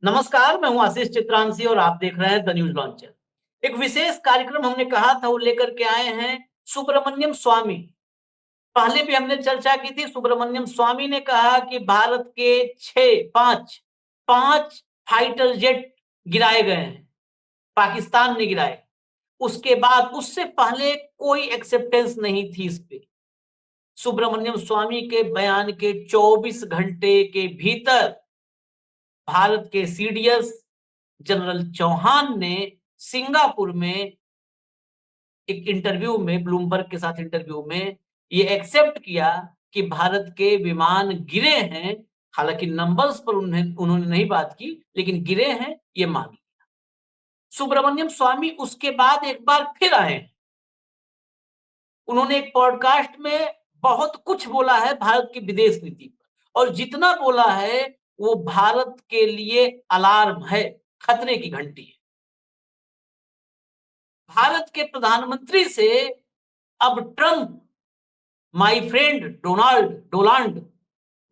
नमस्कार, मैं हूं आशीष चित्रांशी और आप देख रहे हैं द न्यूज लॉन्चर। एक विशेष कार्यक्रम हमने कहा था वो लेकर के आए हैं सुब्रमण्यम स्वामी। पहले भी हमने चर्चा की थी। सुब्रमण्यम स्वामी ने कहा कि भारत के पांच पांच फाइटर जेट गिराए गए हैं, पाकिस्तान ने गिराए। उसके बाद उससे पहले कोई एक्सेप्टेंस नहीं थी इस पे। सुब्रमण्यम स्वामी के बयान के 24 घंटे के भीतर भारत के सीडीएस जनरल चौहान ने सिंगापुर में एक इंटरव्यू में, ब्लूमबर्ग के साथ इंटरव्यू में ये एक्सेप्ट किया कि भारत के विमान गिरे हैं। हालांकि नंबर्स पर उन्होंने नहीं बात की, लेकिन गिरे हैं ये मान लिया। सुब्रमण्यम स्वामी उसके बाद एक बार फिर आए। उन्होंने एक पॉडकास्ट में बहुत कुछ बोला है भारत की विदेश नीति पर, और जितना बोला है वो भारत के लिए अलार्म है, खतरे की घंटी है। भारत के प्रधानमंत्री से अब ट्रंप, माय फ्रेंड डोनाल्ड,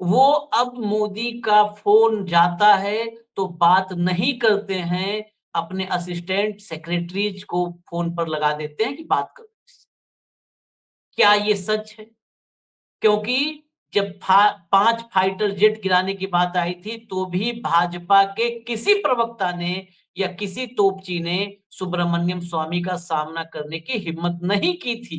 वो अब मोदी का फोन जाता है तो बात नहीं करते हैं, अपने असिस्टेंट सेक्रेटरीज को फोन पर लगा देते हैं कि बात करो। क्या ये सच है? क्योंकि जब 5 फाइटर जेट गिराने की बात आई थी तो भी भाजपा के किसी प्रवक्ता ने या किसी तोपची ने सुब्रमण्यम स्वामी का सामना करने की हिम्मत नहीं की थी।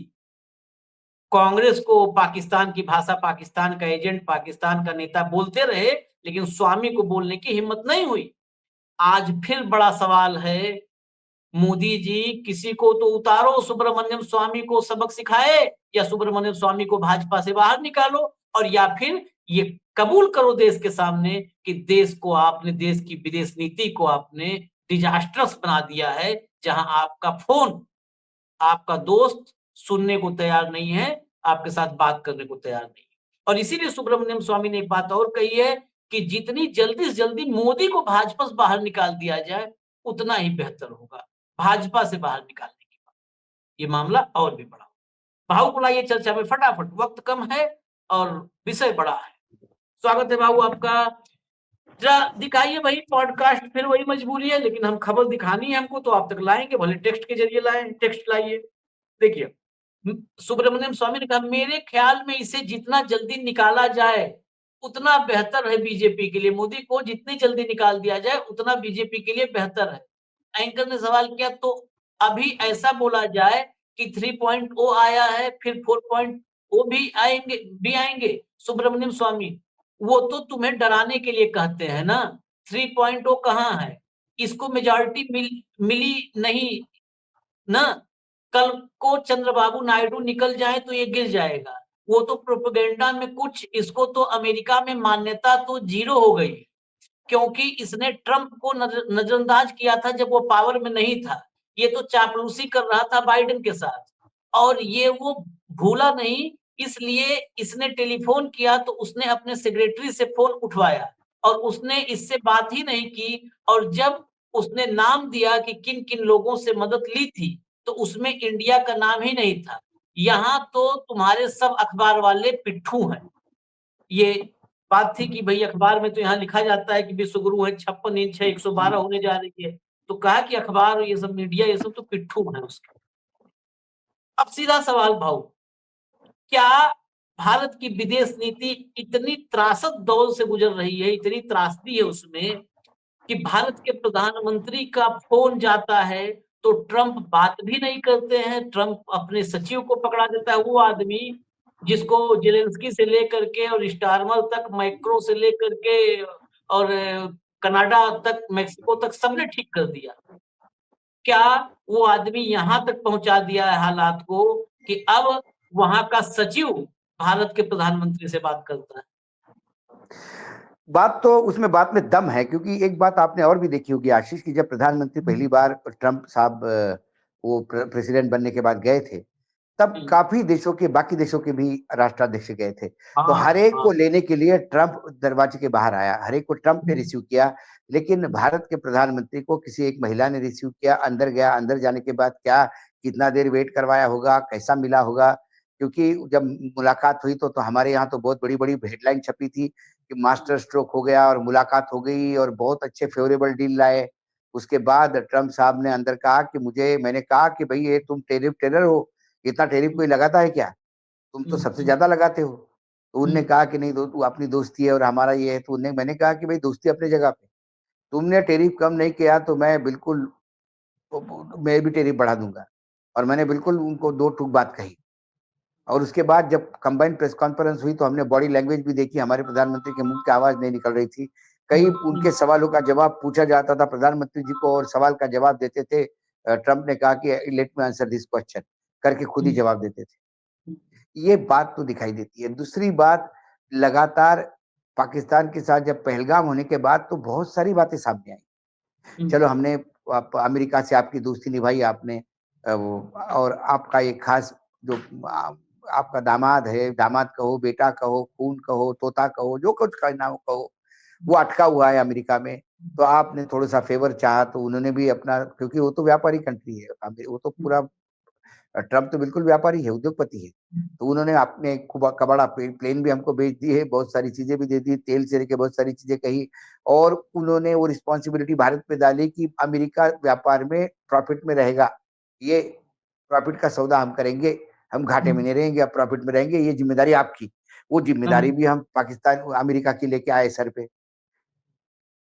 कांग्रेस को पाकिस्तान की भाषा, पाकिस्तान का एजेंट, पाकिस्तान का नेता बोलते रहे, लेकिन स्वामी को बोलने की हिम्मत नहीं हुई। आज फिर बड़ा सवाल है, मोदी जी किसी को तो उतारो, सुब्रमण्यम स्वामी को सबक सिखाए या सुब्रमण्यम स्वामी को भाजपा से बाहर निकालो, और या फिर ये कबूल करो देश के सामने कि देश को आपने, देश की विदेश नीति को आपने डिजास्टर्स बना दिया है, जहां आपका फोन, आपका दोस्त सुनने को तैयार नहीं है, आपके साथ बात करने को तैयार नहीं है। और इसीलिए सुब्रमण्यम स्वामी ने एक बात और कही है कि जितनी जल्दी से जल्दी मोदी को भाजपा से बाहर निकाल दिया जाए उतना ही बेहतर होगा, भाजपा से बाहर निकालने की बात। ये मामला और भी बड़ा। भाऊ को लाइए चर्चा में फटाफट, वक्त कम है और विषय बड़ा है। स्वागत है भाऊ आपका। जरा दिखाइए भाई पॉडकास्ट, फिर वही मजबूरी है, लेकिन हम खबर दिखानी है हमको तो आप तक लाएंगे, भले टेक्स्ट के जरिए लाएं, टेक्स्ट लाइए। देखिए, सुब्रमण्यम स्वामी ने कहा मेरे ख्याल में इसे जितना जल्दी निकाला जाए उतना बेहतर है बीजेपी के लिए। मोदी को जितनी जल्दी निकाल दिया जाए उतना बीजेपी के लिए बेहतर है। एंकर ने सवाल किया तो अभी ऐसा बोला जाए कि 3.0 आया है, फिर 4.0 भी आएंगे। सुब्रमण्यम स्वामी, वो तो तुम्हें डराने के लिए कहते हैं ना। 3.0 कहाँ है? इसको मेजॉरिटी मिली नहीं ना। कल को चंद्रबाबू नायडू निकल जाए तो ये गिर जाएगा। वो तो प्रोपेगेंडा में कुछ, इसको तो अमेरिका में मान्यता तो 0 हो गई, क्योंकि इसने ट्रंप को नजरअंदाज किया था जब वो पावर में नहीं था। ये तो चापलूसी कर रहा था बाइडेन के साथ, और ये वो भूला नहीं, इसलिए इसने टेलीफोन किया तो उसने अपने सेक्रेटरी से फोन उठवाया और उसने इससे बात ही नहीं की। और जब उसने नाम दिया कि किन किन लोगों से मदद ली थी तो उसमें इंडिया का नाम ही नहीं था। यहाँ तो तुम्हारे सब अखबार वाले पिट्ठू हैं। ये बात थी कि भाई अखबार में तो यहाँ लिखा जाता है कि विश्व गुरु है, 56 इंच है, 112 होने जा रही है, तो कहा कि अखबार, ये सब मीडिया, ये सब तो पिट्ठू है उसके। अब सीधा सवाल भाऊ, क्या भारत की विदेश नीति इतनी त्रासद दौर से गुजर रही है, इतनी त्रासदी है उसमें कि भारत के प्रधानमंत्री का फोन जाता है तो ट्रंप बात भी नहीं करते हैं। ट्रंप अपने सचिव को पकड़ा देता है, वो आदमी जिसको जेलेंस्की से लेकर के और स्टारमर तक, मैक्रो से लेकर के और कनाडा तक, मेक्सिको तक सबने ठीक कर दिया। क्या वो आदमी यहां तक पहुंचा दिया है हालात को कि अब वहां का सचिव भारत के प्रधानमंत्री से बात करता है? बात तो उसमें, बात में दम है, क्योंकि एक बात आपने और भी देखी होगी आशीष, की जब प्रधानमंत्री पहली बार ट्रंप साहब वो प्रेसिडेंट बनने के बाद गए थे, तब काफी देशों के, बाकी देशों के भी राष्ट्राध्यक्ष गए थे। तो हर एक को लेने के लिए ट्रंप दरवाजे के बाहर आया, हर एक को ट्रंप ने रिसीव किया, लेकिन भारत के प्रधानमंत्री को किसी एक महिला ने रिसीव किया। अंदर गया, अंदर जाने के बाद क्या, कितना देर वेट करवाया होगा, कैसा मिला होगा, क्योंकि जब मुलाकात हुई तो हमारे यहाँ तो बहुत बड़ी बड़ी हेडलाइन छपी थी कि मास्टर स्ट्रोक हो गया और मुलाकात हो गई और बहुत अच्छे फेवरेबल डील लाए। उसके बाद ट्रम्प साहब ने अंदर कहा कि मैंने कहा कि भई ये तुम टैरिफ टेरर हो, इतना टैरिफ कोई लगाता है क्या? तुम तो सबसे ज़्यादा लगाते हो। तो उन्होंने कहा कि नहीं, दो तू अपनी दोस्ती है और हमारा ये है। तो मैंने कहा कि भई दोस्ती अपनी जगह पे। तुमने टैरिफ कम नहीं किया तो मैं बिल्कुल मैं भी टैरिफ बढ़ा दूँगा। और मैंने बिल्कुल उनको दो टूक बात कही। और उसके बाद जब कंबाइंड प्रेस कॉन्फ्रेंस हुई तो हमने बॉडी लैंग्वेज भी देखी, हमारे प्रधानमंत्री के मुँह की आवाज़ नहीं निकल रही थी। कई उनके सवालों का जवाब पूछा जाता था प्रधानमंत्री जी को और सवाल का जवाब देते थे। ट्रम्प ने कहा कि let me answer this question करके खुद ही जवाब देते थे। ये बात तो दिखाई देती है। दूसरी बात, लगातार पाकिस्तान के साथ जब पहलगाम होने के बाद तो बहुत सारी बातें सामने आई। चलो हमने अमेरिका से आपकी दोस्ती निभाई आपने, और आपका एक खास जो आपका दामाद है, दामाद कहो, बेटा कहो, खून कहो, तोता कहो, जो कुछ कहना हो कहो, वो अटका हुआ है अमेरिका में। तो आपने थोड़ा-सा फ़ेवर चाहा तो उन्होंने भी अपना, क्योंकि वो तो व्यापारी कंट्री है, वो तो पूरा ट्रम्प तो बिल्कुल व्यापारी है, उद्योगपति है। तो उन्होंने अपने कबाड़ा प्लेन भी हमको भेज दी है, बहुत सारी चीज़ें भी दे दी, तेल से लेके बहुत सारी चीज़ें कही और उन्होंने वो रिस्पॉन्सिबिलिटी भारत पे डाली कि अमेरिका व्यापार में प्रॉफिट में रहेगा। ये प्रॉफिट का सौदा हम करेंगे, हम घाटे में नहीं रहेंगे, अब प्रॉफिट में रहेंगे, ये ज़िम्मेदारी आपकी। वो ज़िम्मेदारी भी हम पाकिस्तान अमेरिका की लेके आए सर पे।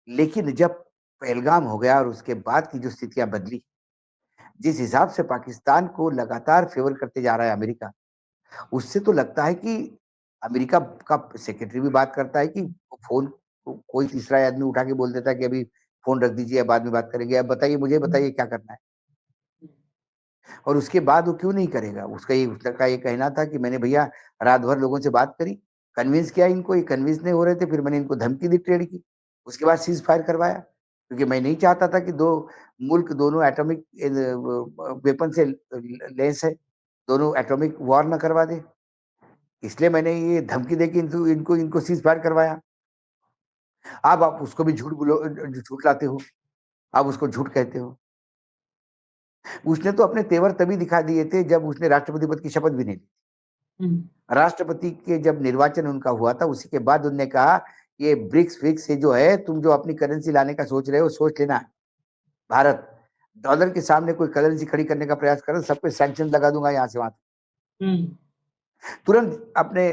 लेकिन जब पहलगाम हो गया और उसके बाद की जो स्थितियाँ बदली, जिस हिसाब से पाकिस्तान को लगातार फ़ेवर करते जा रहा है अमेरिका, उससे तो लगता है कि अमेरिका का सेक्रेटरी भी बात करता है कि फ़ोन को कोई तीसरा आदमी उठा के बोल देता है कि अभी फ़ोन रख दीजिए, बाद में बात करेंगे। अब बताइए, मुझे बताइए क्या करना है? और उसके बाद वो क्यों नहीं करेगा? उसका ये कहना था कि मैंने भैया रात भर लोगों से बात करी, कन्विंस किया इनको, ये कन्विंस नहीं हो रहे थे, फिर मैंने इनको धमकी दी ट्रेड की। उसके बाद सीज़ फायर करवाया, क्योंकि मैं नहीं चाहता था कि 2 मुल्क दोनों एटॉमिक वेपन से लैस है, दोनों एटॉमिक वॉर ना करवा दें। इसलिए मैंने ये धमकी देके इनको इनको इनको सीज़ फायर करवाया। अब आप उसको भी झूठ लाते हो, आप उसको झूठ कहते हो। उसने तो अपने तेवर तभी दिखा दिए थे जब उसने राष्ट्रपति पद की शपथ भी नहीं ली। राष्ट्रपति के जब निर्वाचन उनका हुआ था, उसी के बाद उन्होंने कहा, ये ब्रिक्स-विक्स ये जो है, तुम जो अपनी करेंसी लाने का सोच रहे हो, सोच लेना। भारत डॉलर के सामने कोई करेंसी खड़ी करने का प्रयास करे, सब पे सैंक्शन लगा दूँगा यहाँ से वहाँ तक। तुरंत अपने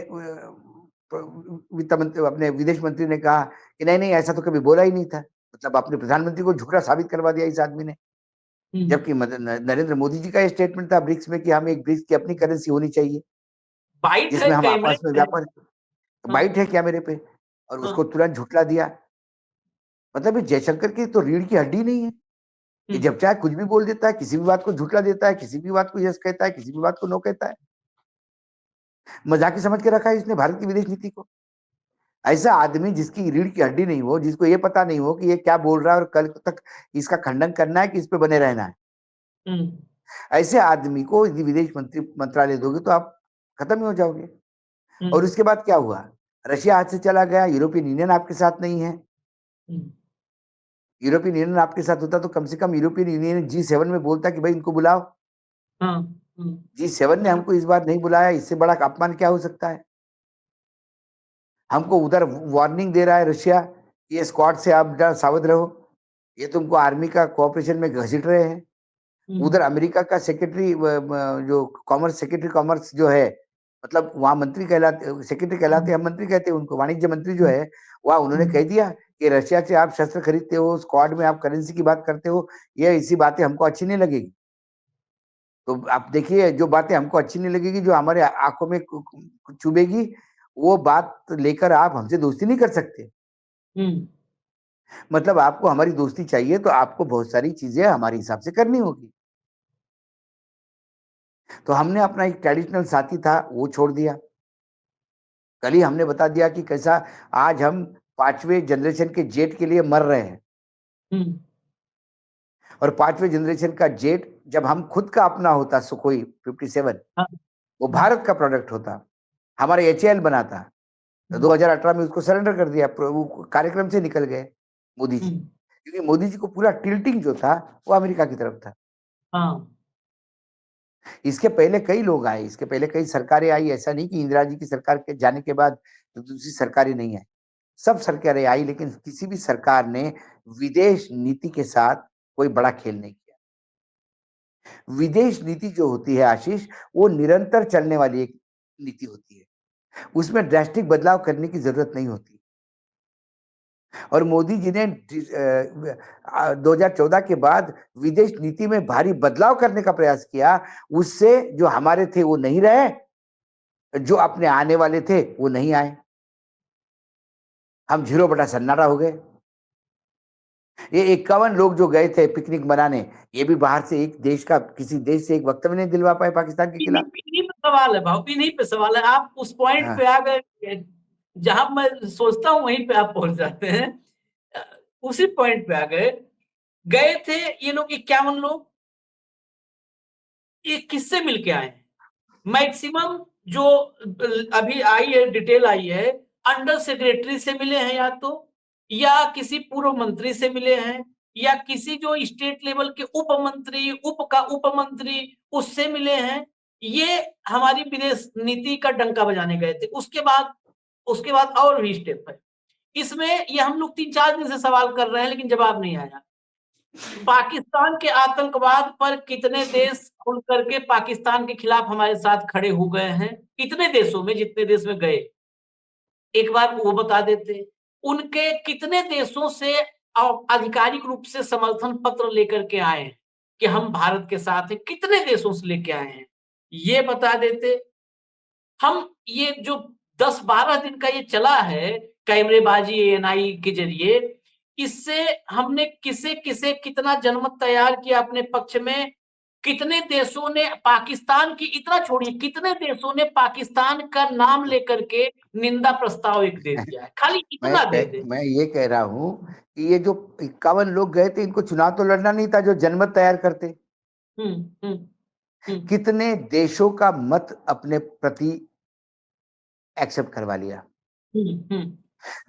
वित्त मंत्री, अपने विदेश मंत्री ने कहा कि नहीं, नहीं ऐसा तो कभी बोला ही नहीं था। मतलब अपने प्रधानमंत्री को झूठा साबित करवा दिया इस आदमी ने। जबकि नरेंद्र मोदी जी का ये स्टेटमेंट था ब्रिक्स में कि हम एक ब्रिक्स की अपनी करेंसी होनी चाहिए, बाइट है जिसमें हम आपस में कैमरे है। व्यापार। हाँ, बाइट है क्या मेरे पे? और हाँ, उसको तुरंत झुठला दिया। मतलब ये जयशंकर की तो रीढ़ की हड्डी नहीं है। ये हुँ, जब चाहे कुछ भी बोल देता है, किसी भी बात को झुठला देता है, किसी भी बात को यस कहता है, किसी भी बात को नो कहता है। मज़ाक ही समझ के रखा है इसने भारत की विदेश नीति को। ऐसा आदमी जिसकी रीढ़ की हड्डी नहीं हो, जिसको ये पता नहीं हो कि ये क्या बोल रहा है और कल तक इसका खंडन करना है कि इस पे बने रहना है। हुँ, ऐसे आदमी को यदि विदेश मंत्रालय दोगे तो आप खत्म ही हो जाओगे। हुँ, और उसके बाद क्या हुआ? रशिया हाथ से चला गया, यूरोपियन यूनियन आपके साथ नहीं है। हुँ, यूरोपियन यूनियन आपके साथ होता तो कम से कम यूरोपियन यूनियन जी7 में बोलता कि भाई इनको बुलाओ। हाँ, हुँ, जी7 ने हमको इस बार नहीं बुलाया, इससे बड़ा अपमान क्या हो सकता है? हमको उधर वार्निंग दे रहा है रशिया, ये स्क्वाड से आप ज़रा सावध रहो। ये तुमको आर्मी का कोऑपरेशन में घसीट रहे हैं। हुँ, उधर अमेरिका का सेक्रेटरी जो कॉमर्स, सेक्रेटरी कॉमर्स जो है, मतलब वहाँ मंत्री कहलाते, सेक्रेटरी कहलाते हैं, हम मंत्री कहते हैं उनको, वाणिज्य मंत्री जो हुँ, है, वहाँ उन्होंने हुँ, कह दिया कि रशिया से आप शस्त्र खरीदते हो, स्क्वाड में आप करेंसी की बात करते हो, ये ऐसी बातें हमको अच्छी नहीं लगेगी। तो आप देखिए, जो बातें हमको अच्छी नहीं लगेगी, जो हमारे आँखों में चुभेगी, वो बात लेकर आप हमसे दोस्ती नहीं कर सकते। हुँ, मतलब आपको हमारी दोस्ती चाहिए तो आपको बहुत सारी चीज़ें हमारे हिसाब से करनी होगी। तो हमने अपना एक ट्रेडिशनल साथी था, वो छोड़ दिया। कल ही हमने बता दिया कि कैसा आज हम 5वें जनरेशन के जेट के लिए मर रहे हैं। हुँ, और 5वें जनरेशन का जेट जब हम खुद का अपना होता सुखोई 57, हाँ, वो हुँ, भारत का प्रोडक्ट होता, हमारा एचएएल बना था। तो हुँ, 2018 में उसको सरेंडर कर दिया, वो कार्यक्रम से निकल गए मोदी हुँ, जी। क्योंकि मोदी जी को पूरा टिल्टिंग जो था, वो अमेरिका की तरफ था। हाँ, इसके पहले कई लोग आए, इसके पहले कई सरकारें आई, ऐसा नहीं कि इंदिरा जी की सरकार के जाने के बाद तो दूसरी सरकारें नहीं आई। सब सरकारें आई, लेकिन किसी भी सरकार ने विदेश नीति के साथ कोई बड़ा खेल नहीं किया। विदेश नीति जो होती है आशीष, वो निरंतर चलने वाली एक नीति होती है, उसमें ड्रास्टिक बदलाव करने की जरूरत नहीं होती। और मोदी जी ने 2014 के बाद विदेश नीति में भारी बदलाव करने का प्रयास किया। उससे जो हमारे थे वो नहीं रहे, जो अपने आने वाले थे वो नहीं आए। हम 0/सन्नाटा हो गए। ये 51 लोग जो गए थे पिकनिक मनाने, ये भी बाहर से एक देश का, किसी देश से एक वक्तव्य नहीं दिलवा पाए पाकिस्तान के खिलाफ। इन्हीं पे सवाल है भाव, इन्हीं पे सवाल है। आप उस पॉइंट हाँ। पे आ गए जहां मैं सोचता हूं वहीं पे आप पहुंच जाते हैं। उसी पॉइंट पे आ गए। गए थे ये लोग 51 लोग, ये किससे मिलके आए हैं? मैक्सिमम जो अभी आई है, डिटेल आई है, अंडर सेक्रेटरी से मिले हैं या तो, या किसी पूर्व मंत्री से मिले हैं, या किसी जो स्टेट लेवल के उप मंत्री, उप मंत्री, उससे मिले हैं। ये हमारी विदेश नीति का डंका बजाने गए थे। उसके बाद और भी स्टेप है इसमें। ये हम लोग 3-4 दिन से सवाल कर रहे हैं लेकिन जवाब नहीं आया। पाकिस्तान के आतंकवाद पर कितने देश खुल करके पाकिस्तान के खिलाफ हमारे साथ खड़े हो गए हैं? कितने देशों में, जितने देश में गए, एक बार वो बता देते। उनके कितने देशों से आधिकारिक रूप से समर्थन पत्र लेकर के आए हैं कि हम भारत के साथ हैं? कितने देशों से लेके आए हैं, ये बता देते। हम ये जो 10-12 दिन का ये चला है कैमरेबाजी एएनआई के जरिए, इससे हमने किसे किसे कितना जनमत तैयार किया अपने पक्ष में। कितने देशों ने पाकिस्तान की, इतना छोड़िए, कितने देशों ने पाकिस्तान का नाम लेकर के निंदा प्रस्ताव एक दे दिया है, खाली इतना दे दे। मैं ये कह रहा हूं कि ये जो 51 लोग गए थे, इनको चुनाव तो लड़ना नहीं था जो जनमत तैयार करते। हम्म हम्म कितने देशों का मत अपने प्रति एक्सेप्ट करवा लिया। हम्म हम्म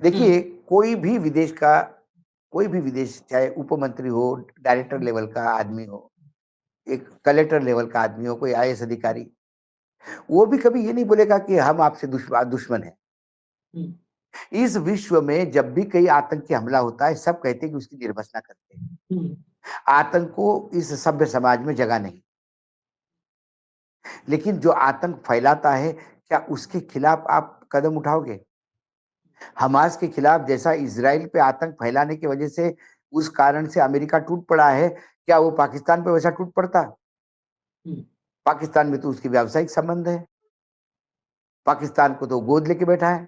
देखिए, कोई भी विदेश, चाहे उप मंत्री हो, डायरेक्टर लेवल का आदमी हो, एक कलेक्टर लेवल का आदमी हो, कोई आईएएस अधिकारी, वो भी कभी ये नहीं बोलेगा कि हम आपसे दुश्मन हैं। हम्म इस विश्व में जब भी कहीं आतंकी हमला होता है, सब कहते हैं कि उसकी निर्वसना करते हैं। हम्म आतंक को इस सभ्य समाज में जगह नहीं। लेकिन जो आतंक फैलाता है, क्या उसके खिलाफ आप कदम उठाओगे? हमास के खिलाफ जैसा इजराइल पे आतंक फैलाने की वजह से, उस कारण से अमेरिका टूट पड़ा है, क्या वो पाकिस्तान पे वैसा टूट पड़ता? हम्म पाकिस्तान में तो उसकी व्यावसायिक संबंध है, पाकिस्तान को तो गोद लेके बैठा है।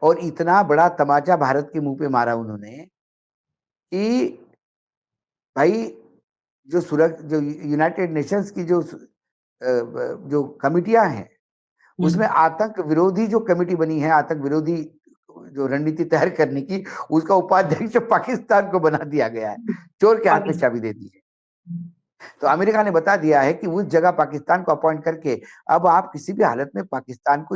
और इतना बड़ा तमाचा भारत के मुंह पे मारा उन्होंने कि भाई, जो यूनाइटेड नेशंस की जो कमिटियां हैं, उसमें आतंक विरोधी जो कमेटी बनी है, आतंक विरोधी जो रणनीति तैयार करने की, उसका उपाध्यक्ष पाकिस्तान को बना दिया गया है। चोर के हाथ में चाबी दे दी है। तो अमेरिका ने बता दिया है कि उस जगह पाकिस्तान को अपॉइंट करके अब आप किसी भी हालत में पाकिस्तान को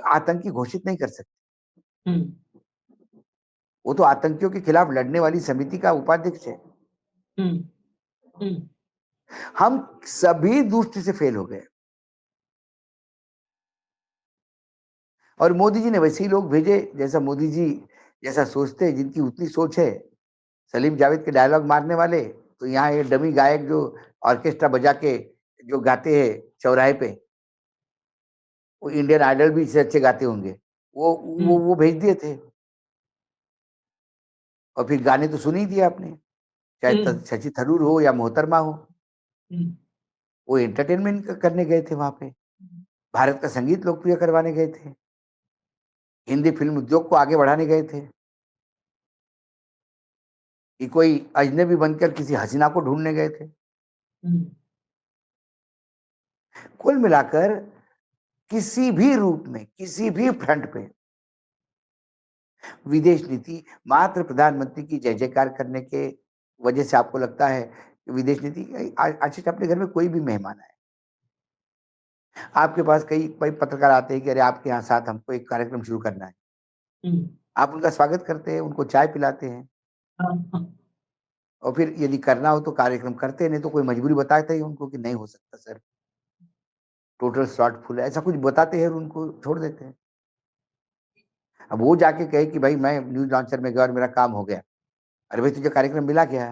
आतंकी घोषित नहीं कर सकते। वो तो आतंकियों के खिलाफ लड़ने वाली समिति का उपाध्यक्ष है। हम सभी दृष्टि से फेल हो गए। और मोदी जी ने वैसे ही लोग भेजे जैसा मोदी जी जैसा सोचते हैं, जिनकी उतनी सोच है। सलीम जावेद के डायलॉग मारने वाले, तो यहाँ ये डमी गायक जो ऑर्केस्ट्रा बजा के जो गाते हैं चौराहे पे, वो इंडियन आइडल भी इससे अच्छे गाते होंगे, वो भेज दिए थे। और फिर गाने तो सुन ही दिया आपने, चाहे शशि थरूर हो या मोहतरमा हो, वो एंटरटेनमेंट करने गए थे वहां पे, भारत का संगीत लोकप्रिय करवाने गए थे, हिंदी फिल्म उद्योग को आगे बढ़ाने गए थे, कि कोई अजनबी बनकर किसी हसीना को ढूंढने गए थे। कुल मिलाकर किसी भी रूप में, किसी भी फ्रंट पे विदेश नीति मात्र प्रधानमंत्री की जय जयकार करने के वजह से आपको लगता है कि विदेश नीति। आशीष, अपने घर में कोई भी मेहमान आए, आपके पास कई कई पत्रकार आते हैं कि अरे आपके यहाँ साथ हमको एक कार्यक्रम शुरू करना है। आप उनका स्वागत करते हैं, उनको चाय पिलाते हैं, और फिर यदि करना हो तो कार्यक्रम करते हैं, नहीं तो कोई मजबूरी बताते हैं उनको कि नहीं हो सकता सर, टोटल स्लॉट फुल है, ऐसा कुछ बताते हैं और उनको छोड़ देते हैं। अब वो जाके कहे कि भाई मैं न्यूज़ लॉन्चर में गया और मेरा काम हो गया। अरे भाई तुझे कार्यक्रम मिला क्या?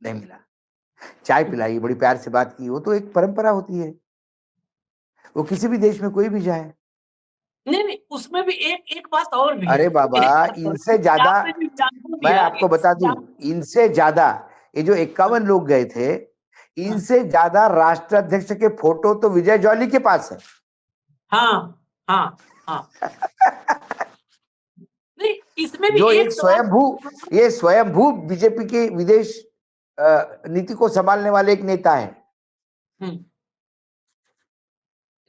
नहीं मिला। चाय पिलाई, बड़ी प्यार से बात की, वो तो एक परंपरा होती है। वो किसी भी देश में कोई भी जाए। नहीं, नहीं, उसमें भी एक एक बात और भी है। अरे बाबा, एक बात और इनसे ज़्यादा आपने जो एग्ज़ाम्पल मैं दिया, आपको बता दूँ, एग्ज़ाम्पल इनसे ज़्यादा ये जो 51 लोग गए थे, हाँ, इनसे ज़्यादा राष्ट्राध्यक्ष के फोटो तो विजय जॉली के पास है। हाँ, हाँ, हाँ। नहीं, इसमें भी जो एक सवाल ये स्वयंभू बीजेपी के विदेश नीति को संभालने वाले एक नेता है। हुँ।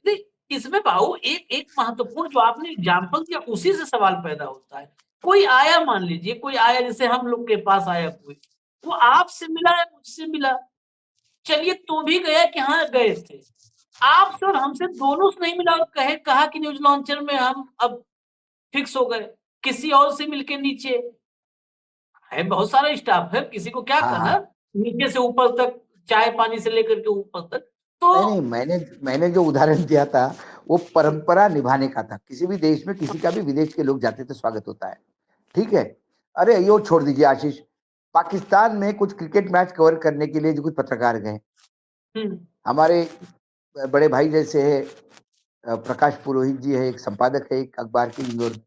नहीं, इसमें भाऊ एक एक महत्वपूर्ण जो आपने एग्जाम्पल दिया उसी से सवाल पैदा होता है। कोई आया, मान लीजिए कोई आया, जैसे हम लोग के पास आया कोई, वो आपसे मिला या मुझसे मिला, चलिए तो भी गया कि हाँ गए थे। आपसे और हमसे दोनों से नहीं मिला और कहा कि न्यूज़ लॉन्चर में हम अब फिक्स हो गए, किसी और से मिलके नीचे है, बहुत सारा स्टाफ है, किसी को क्या हाँ, करना, हाँ। नीचे से ऊपर तक, चाय पानी से लेकर के ऊपर तक। तो नहीं, नहीं, मैंने जो उदाहरण दिया था, वो परंपरा निभाने का था। किसी भी देश में किसी का भी विदेश के लोग जाते तो स्वागत होता है, ठीक है? अरे ये छोड़ दीजिए आशीष, पाकिस्तान में कुछ क्रिकेट मैच कवर करने के लिए जो कुछ पत्रकार गए, हुँ, हमारे बड़े भाई जैसे है प्रकाश पुरोहित जी है, एक संपादक है एक अखबार के इंदौर में,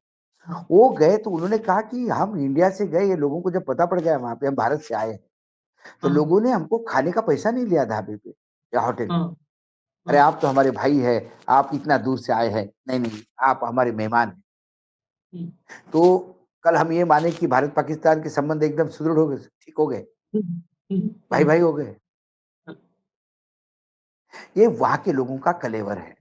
वो गए तो उन्होंने कहा कि हम इंडिया से गए, ये लोगों को जब पता पड़ गया वहाँ पे हम भारत से आए हैं, तो हाँ, लोगों ने हमको खाने का पैसा नहीं लिया ढाबे पे या होटल में। हाँ, अरे हाँ, आप तो हमारे भाई हैं, आप इतना दूर से आए हैं। नहीं, नहीं, आप हमारे मेहमान हैं। हुँ, तो कल हम ये माने कि भारत-पाकिस्तान के संबंध एकदम सुदृढ़ हो गए, ठीक हो गए, हुँ, हुँ, हुँ, भाई-भाई हो गए। हाँ, ये वहाँ के लोगों का कलेवर है,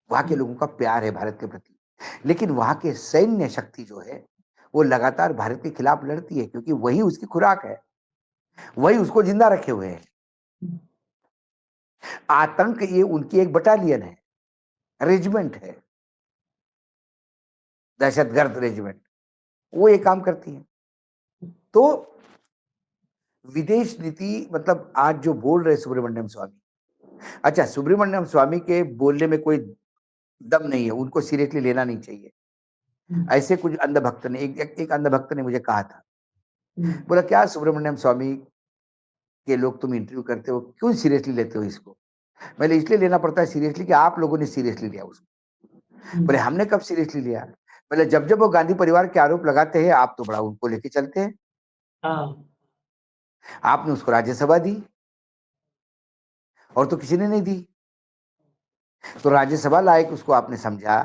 वहाँ के हुँ, लोगों का प्यार है भारत के प्रति। लेकिन वहाँ के सैन्य शक्ति जो है, वो लगातार भारत के खिलाफ लड़ती है क्योंकि वही उसकी खुराक है, वही उसको जिंदा रखे हुए हैं। हुँ, आतंक ये उनकी एक बटालियन है, रेजिमेंट है, दहशतगर्द रेजिमेंट, वो ये काम करती है। तो विदेश नीति मतलब आज जो बोल रहे सुब्रमण्यम स्वामी, अच्छा सुब्रमण्यम स्वामी के बोलने में कोई दम नहीं है, उनको सीरियसली लेना नहीं चाहिए। हुँ, ऐसे कुछ अंधभक्त ने एक अंधभक्त ने मुझे कहा था, हुँ, बोला क्या सुब्रमण्यम स्वामी के लोग तुम इंटरव्यू करते हो, क्यों सीरियसली लेते हो इसको? मैंने इसलिए लेना पड़ता है सीरियसली कि आप लोगों ने सीरियसली लिया उसको। हुँ, बोले हमने कब सीरियसली लिया? बोले जब-जब वो गांधी परिवार के आरोप लगाते हैं, आप तो बड़ा उनको लेके चलते हैं। हाँ, आपने उसको राज्यसभा दी और तो किसी ने नहीं दी। तो राज्यसभा लायक उसको आपने समझा।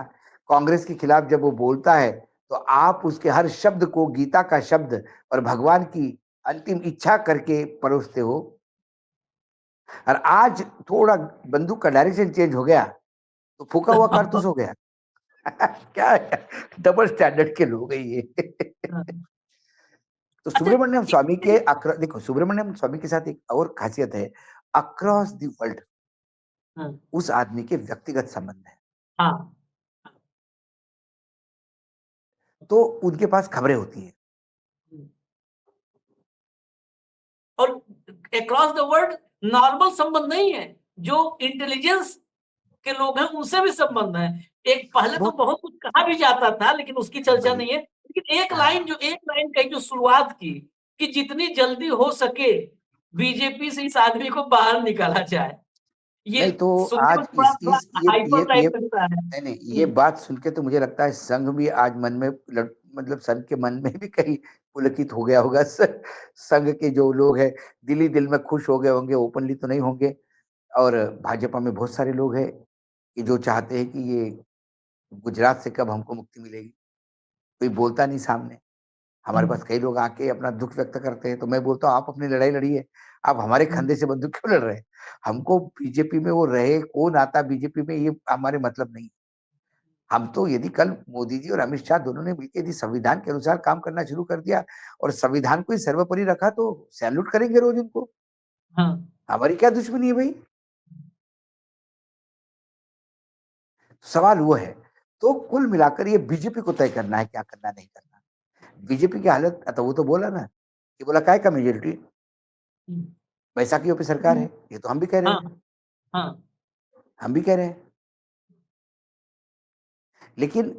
कांग्रेस के खिलाफ जब वो बोलता है, तो आप उसके हर शब्द को गीता का शब्द और भगवान की अंतिम इच्छा करके परोसते हो। और आज थोड़ा बंदूक का डायरेक्शन चेंज हो गया, तो फूका हुआ कारतूस हो गया। क्या है? डबल स्टैंडर्ड के लोग हैं ये। हाँ। तो अच्छा, सुब्रमण्यम स्वामी के देखो सुब्रमण्यम स्वामी के साथ एक और खासियत है, अक्रॉस द वर्ल्ड हाँ, उस आदमी के व्यक्तिगत संबंध है, हाँ, तो उनके पास खबरें होती हैं। हुँ, और अक्रॉस द वर्ल्ड नॉर्मल संबंध नहीं है, जो इंटेलिजेंस के लोग हैं उनसे भी संबंध है। एक पहले तो बहुत बहुत कुछ कहा भी जाता था लेकिन उसकी चर्चा वही नहीं है। लेकिन हाँ, एक लाइन कही जो शुरुआत की कि जितनी जल्दी हो सके बीजेपी से इस आदमी को बाहर निकाला जाए। ये नहीं तो सुनने में आज थोड़ा-थोड़ा इस हाइपर ये टाइप लगता है। नहीं, नहीं, ये हुँ, बात सुन के तो मुझे लगता है संघ भी आज मन में मतलब संघ के मन में भी कहीं पुलकित हो गया होगा। संघ के जो लोग हैं, दिल ही दिल में खुश हो गए होंगे, ओपनली तो नहीं होंगे। और भाजपा में बहुत सारे लोग हैं कि जो चाहते हैं कि ये गुजरात से कब हमको मुक्ति मिलेगी। कोई बोलता नहीं सामने। हमारे हुँ, पास कई लोग आके अपना दुःख व्यक्त करते हैं, तो मैं बोलता हूँ आप अपनी लड़ाई लड़िए। आप हमारे हुँ, कंधे से बंदूक क्यों लड़ रहे हैं? हमको बीजेपी में वो रहे, कौन आता बीजेपी में ये हमारे मतलब नहीं। हम तो यदि कल मोदी जी और अमित शाह दोनों ने मिलके यदि संविधान के अनुसार काम करना शुरू कर दिया और संविधान को ही सर्वोपरि रखा तो सैल्यूट करेंगे रोज उनको। हाँ, हमारी क्या दुश्मनी है भई? सवाल वो है। तो कुल मिलाकर ये बीजेपी को तय करना है क्या करना, नहीं करना। बीजेपी की हालत तो वो तो बोला ना, कि बोला काय का मेजॉरिटी? हुँ, बैसाखियों पे सरकार है। ये तो हम भी कह रहे हाँ, हैं। हाँ, हम भी कह रहे हैं। लेकिन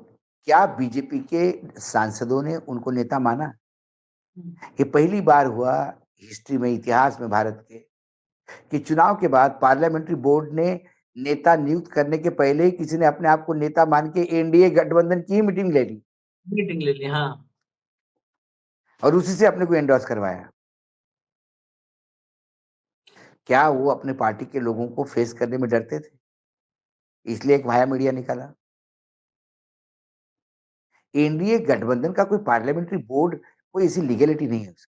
क्या बीजेपी के सांसदों ने उनको नेता माना? हम्म, ये पहली बार हुआ हिस्ट्री में, इतिहास में भारत के, कि चुनाव के बाद पार्लियामेंट्री बोर्ड ने नेता नियुक्त करने के पहले ही किसी ने अपने आप को नेता मान के एनडीए गठबंधन की मीटिंग ले ली मीटिंग ले ली, हाँ। और उसी से अपने को एंडोर्स करवाया। क्या वो अपने पार्टी के लोगों को फेस करने में डरते थे? इसलिए एक वाया मीडिया निकाला। एनडीए गठबंधन का कोई पार्लियामेंट्री बोर्ड, कोई ऐसी लीगैलिटी नहीं है उसकी।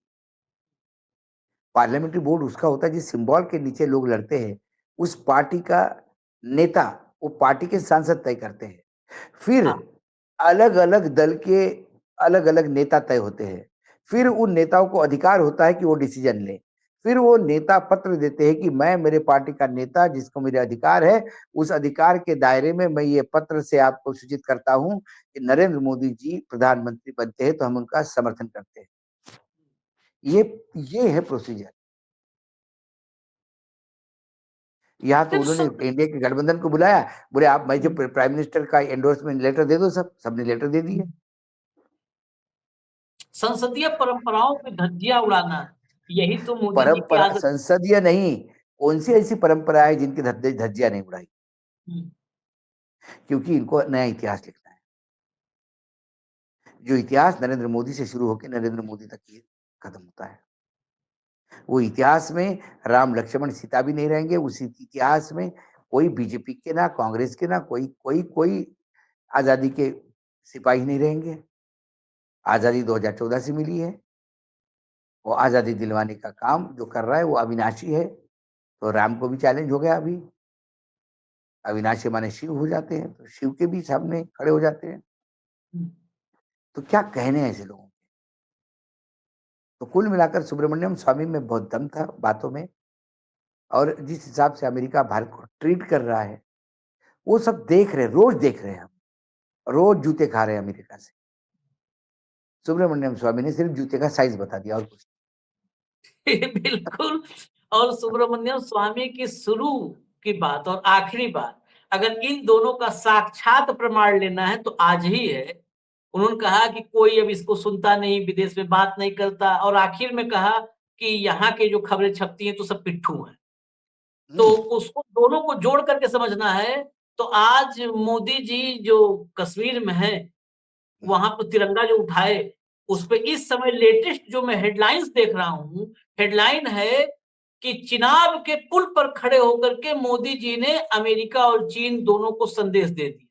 पार्लियामेंट्री बोर्ड उसका होता है जिस सिंबल के नीचे लोग लड़ते हैं, उस पार्टी का नेता वो पार्टी के सांसद तय करते हैं। फिर हाँ, अलग-अलग दल के अलग-अलग नेता तय होते हैं। फिर उन नेताओं को अधिकार होता है कि वो डिसीजन लें। फिर वो नेता पत्र देते हैं कि मैं मेरे पार्टी का नेता जिसको मेरे अधिकार है, उस अधिकार के दायरे में मैं ये पत्र से आपको सूचित करता हूँ कि नरेंद्र मोदी जी प्रधानमंत्री बनते हैं तो हम उनका समर्थन करते हैं। ये ये है प्रोसीजर। यहाँ तो फिर उन्होंने सब एनडीए के गठबंधन को बुलाया, बोले आप मैं जो प्राइम मिनिस्टर का एंडोर्समेंट लेटर दे दो, सबने लेटर दे दिए। संसदीय परंपराओं पे धज्जियां उड़ाना, यही तो मोदी जी की परंपरा आदत। संसदीय नहीं, कौन सी ऐसी परंपरा है जिनकी धज्जियां नहीं उड़ाई? हम्म, क्योंकि इनको नया इतिहास लिखना है। जो इतिहास नरेंद्र मोदी से शुरू होकर नरेंद्र मोदी तक ही खत्म होता है, वो इतिहास में राम लक्ष्मण सीता भी नहीं रहेंगे। उसी इतिहास में कोई बीजेपी के ना कांग्रेस के ना कोई कोई कोई आजादी के सिपाही नहीं रहेंगे। आजादी 2014 से मिली है। वो आजादी दिलवाने का काम जो कर रहा है वो अविनाशी है। तो राम को भी चैलेंज हो गया अभी। अविनाशी माने शिव हो जाते हैं, तो शिव के भी सामने खड़े हो जाते हैं। हम्म। तो क्या कहने हैं ऐसे लोगों के? तो कुल मिलाकर सुब्रमण्यम स्वामी में बहुत दम था बातों में। और जिस हिसाब से अमेरिका भारत को ट्रीट कर रहा है, वो सब देख रहे हैं, रोज देख रहे हैं हम। रोज जूते खा रहे हैं अमेरिका से। सुब्रमण्यम स्वामी ने सिर्फ जूते का साइज बता दिया और कुछ बिल्कुल। और सुब्रमण्यम स्वामी की शुरू की बात और आखिरी बात, अगर इन दोनों का साक्षात प्रमाण लेना है तो आज ही है। उन्होंने कहा कि कोई अब इसको सुनता नहीं, विदेश में बात नहीं करता, और आखिर में कहा कि यहाँ के जो खबरें छपती हैं तो सब पिट्ठू हैं। तो नहीं। उसको दोनों को जोड़ करके समझना है। तो आज मोदी जी जो कश्मीर में हैं, वहां पर तिरंगा जो उठाए, उस पे इस समय लेटेस्ट जो मैं हेडलाइंस देख रहा हूं, हेडलाइन है कि चिनाब के पुल पर खड़े होकर के मोदी जी ने अमेरिका और चीन दोनों को संदेश दे दिया।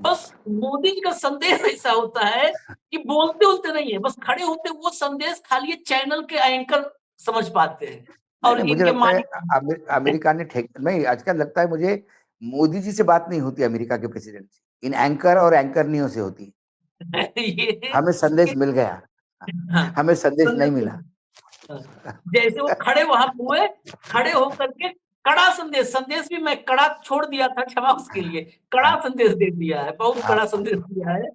बस मोदी जी का संदेश ऐसा होता है कि बोलते बोलते नहीं है, बस खड़े होते वो संदेश खाली ये चैनल के एंकर समझ पाते हैं नहीं, और नहीं, मुझे इनके लगता है मालिक। अमेरिका ने ठेक नहीं, आजकल लगता है मुझे मोदी जी से बात नहीं होती अमेरिका के प्रेसिडेंट से, इन एंकर और एंकरनियों से होती है। ये हमें संदेश मिल गया, हाँ, हमें संदेश नहीं संदेश। मिला। हाँ, जैसे वो खड़े वहां हुए, खड़े होकर के कड़ा संदेश, संदेश भी मैं कड़ा छोड़ दिया था, क्षमा उसके लिए, कड़ा संदेश दे दिया है, बहुत कड़ा संदेश दिया है।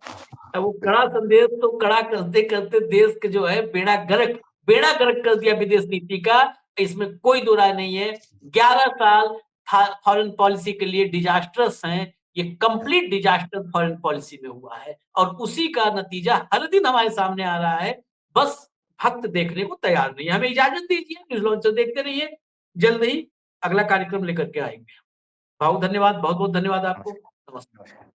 अब वो कड़ा संदेश तो कड़ा करते करते देश के जो है बेड़ा गर्क कर दिया विदेश नीति का। इसमें कोई दो राय नहीं है। 11 साल फॉरेन पॉलिसी के लिए डिजास्टर्स हैं। ये कंप्लीट डिजास्टर फॉरेन पॉलिसी में हुआ है और उसी का नतीजा हर दिन हमारे सामने आ रहा है। बस भक्त देखने को तैयार नहीं है। हमें इजाजत दीजिए, न्यूज़ लॉन्चर देखते रहिए। जल्द ही अगला कार्यक्रम लेकर के आएंगे। बहुत धन्यवाद, बहुत-बहुत धन्यवाद आपको। नमस्कार। नमस्कार। नमस्कार।